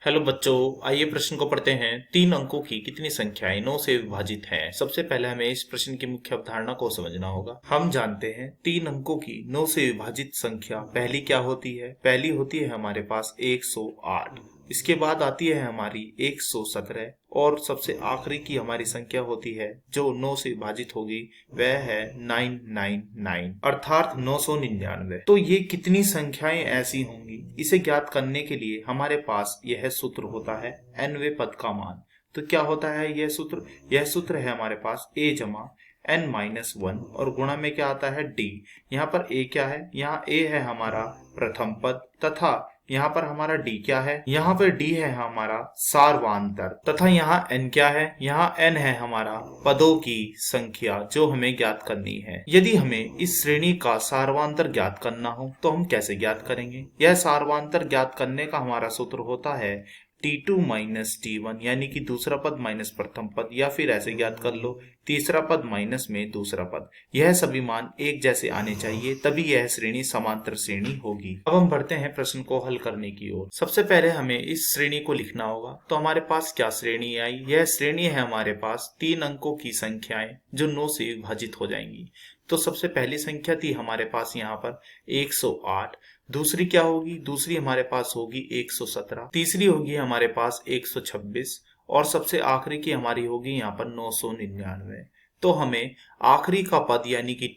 Hello बच्चों, आइए प्रश्न को पढ़ते हैं। 3 अंकों की कितनी संख्याएं 9 से विभाजित हैं? सबसे पहले हमें इस प्रश्न की मुख्य अवधारणा को समझना होगा। हम जानते हैं 3 अंकों की 9 से विभाजित संख्या पहली क्या होती है? पहली होती है हमारे पास 108। इसके बाद आती है हमारी 117 और सबसे आखिरी की हमारी संख्या होती है जो 9 से विभाजित होगी, वह है 999 अर्थात 999। तो ये कितनी संख्याएं ऐसी होंगी, इसे ज्ञात करने के लिए हमारे पास यह सूत्र होता है nवें पद का मान। तो क्या होता है यह सूत्र? यह सूत्र है हमारे पास a जमा n-1 और गुणा में क्या आता है d। यहाँ पर a क्या है? यहाँ a है हमारा प्रथम पद तथा यहाँ पर हमारा d क्या है? यहाँ पर d है हमारा सार्वांतर तथा यहाँ n क्या है? यहाँ n है हमारा पदों की संख्या जो हमें ज्ञात करनी है। यदि हमें इस श्रेणी का सार्वांतर ज्ञात करना हो तो हम कैसे ज्ञात करेंगे? यह सार्वांतर ज्ञात करने का हमारा सूत्र होता है T2 माइनस T1, यानी कि दूसरा पद माइनस प्रथम पद, या फिर ऐसे ज्ञात कर लो तीसरा पद माइनस में दूसरा पद। यह सभी मान एक जैसे आने चाहिए, तभी यह श्रेणी समांतर श्रेणी होगी। अब हम बढ़ते हैं प्रश्न को हल करने की ओर। सबसे पहले हमें इस श्रेणी को लिखना होगा। तो हमारे पास क्या श्रेणी आई? यह श्रेणी है हमारे पास 3 अंकों की संख्याएं जो 9 से विभाजित हो जाएंगी। तो सबसे पहली संख्या थी हमारे पास यहाँ पर 108। दूसरी क्या होगी? दूसरी हमारे पास होगी 117। तीसरी होगी हमारे पास 126 और सबसे आखिरी की हमारी होगी यहाँ पर 999। तो हमें आखिरी का पद यानी कि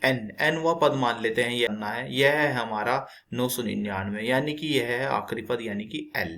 n वह पद मान लेते हैं, यह करना है। यह है हमारा 999, यानी कि यह है आखिरी पद यानी कि l।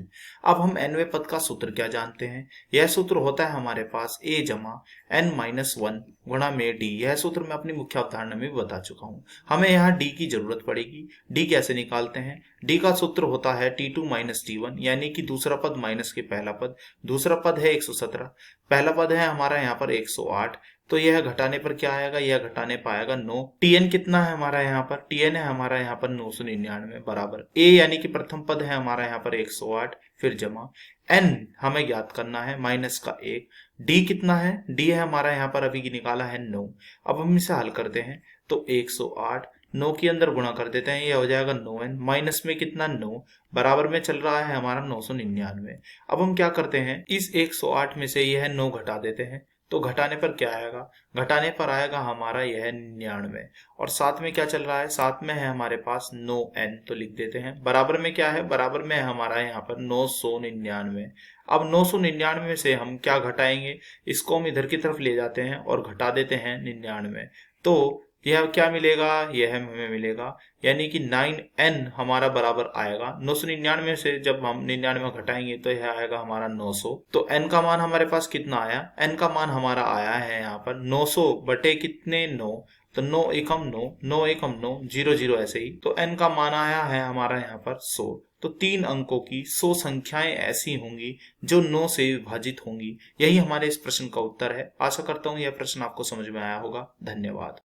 अब हम nवें पद का सूत्र क्या जानते हैं? यह सूत्र होता है हमारे पास a जमा n-1 गुणा में d। यह सूत्र मैं अपनी मुख्य अवधारणा में भी बता चुका हूँ। हमें यहाँ d की जरूरत पड़ेगी। d कैसे निकालते हैं? d का सूत्र होता है T2 माइनस T1, यानी कि दूसरा पद माइनस के पहला पद। दूसरा पद है 117, पहला पद है हमारा यहाँ पर 108। तो यह घटाने पर क्या आएगा? यह घटाने पर आएगा 9। Tn कितना है हमारा यहाँ पर? Tn है हमारा यहाँ पर 999 बराबर a, यानी कि प्रथम पद है हमारा यहाँ पर 108, फिर जमा n हमें ज्ञात करना है माइनस का 1। d कितना है? d है हमारा यहाँ पर अभी निकाला है 9। अब हम इसे हल करते हैं तो 108 9 के अंदर गुणा कर देते हैं, यह हो जाएगा 9n माइनस में कितना 9 बराबर में चल रहा है हमारा 999। अब हम क्या करते हैं, इस 108 में से यह 9 घटा देते हैं। तो घटाने पर क्या आएगा? घटाने पर आएगा हमारा यह 99 और साथ में क्या चल रहा है? साथ में है हमारे पास 9n, तो लिख देते हैं। बराबर में क्या है? बराबर में है हमारा यहाँ पर 999। अब 999 में से हम क्या घटाएंगे? इसको हम इधर की तरफ ले जाते हैं और घटा देते हैं 99। तो यह क्या मिलेगा? यह हमें मिलेगा यानी कि 9n हमारा बराबर आएगा 999 से। जब हम 99 घटाएंगे तो यह आएगा हमारा 900। तो n का मान हमारे पास कितना आया? n का मान हमारा आया है यहाँ पर 900 बटे कितने 9, तो 9 एकम 9, 9 एकम 9, 0 0 ऐसे ही। तो n का मान आया है हमारा यहाँ पर 100। तो 3 अंकों की 100 संख्याएं ऐसी होंगी जो 9 से विभाजित होंगी। यही हमारे इस प्रश्न का उत्तर है। आशा करता हूँ यह प्रश्न आपको समझ में आया होगा। धन्यवाद।